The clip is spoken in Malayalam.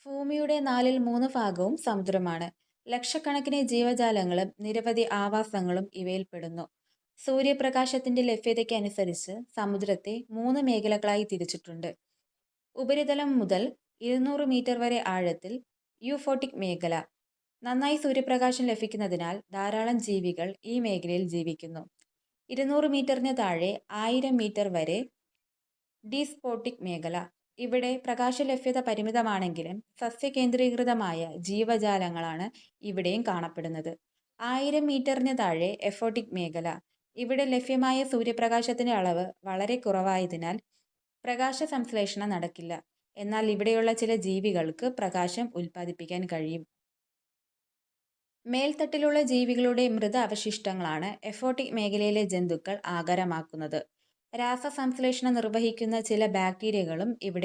ഭൂമിയുടെ 3/4 സമുദ്രമാണ്. ലക്ഷക്കണക്കിന് ജീവജാലങ്ങളും നിരവധി ആവാസങ്ങളും ഇവയിൽ പെടുന്നു. സൂര്യപ്രകാശത്തിന്റെ ലഭ്യതയ്ക്കനുസരിച്ച് സമുദ്രത്തെ 3 മേഖലകളായി തിരിച്ചിട്ടുണ്ട്. ഉപരിതലം മുതൽ 200 മീറ്റർ വരെ ആഴത്തിൽ യൂഫോട്ടിക് മേഖല. നന്നായി സൂര്യപ്രകാശം ലഭിക്കുന്നതിനാൽ ധാരാളം ജീവികൾ ഈ മേഖലയിൽ ജീവിക്കുന്നു. 200 മീറ്ററിന് താഴെ 1000 മീറ്റർ വരെ ഡീസ്പോട്ടിക് മേഖല. ഇവിടെ പ്രകാശലഭ്യത പരിമിതമാണെങ്കിലും സസ്യകേന്ദ്രീകൃതമായ ജീവജാലങ്ങളാണ് ഇവിടെയും കാണപ്പെടുന്നത്. 1000 മീറ്ററിന് താഴെ എഫോട്ടിക് മേഖല. ഇവിടെ ലഭ്യമായ സൂര്യപ്രകാശത്തിന്റെ അളവ് വളരെ കുറവായതിനാൽ പ്രകാശ സംശ്ലേഷണം നടക്കില്ല. എന്നാൽ ഇവിടെയുള്ള ചില ജീവികൾക്ക് പ്രകാശം ഉൽപ്പാദിപ്പിക്കാൻ കഴിയും. മേൽത്തട്ടിലുള്ള ജീവികളുടെ മൃത അവശിഷ്ടങ്ങളാണ് എഫോട്ടിക് മേഖലയിലെ ജന്തുക്കൾ ആകാരമാക്കുന്നത്. രാസസംശ്ലേഷണം നിർവഹിക്കുന്ന ചില ബാക്ടീരിയകളും ഇവിടെ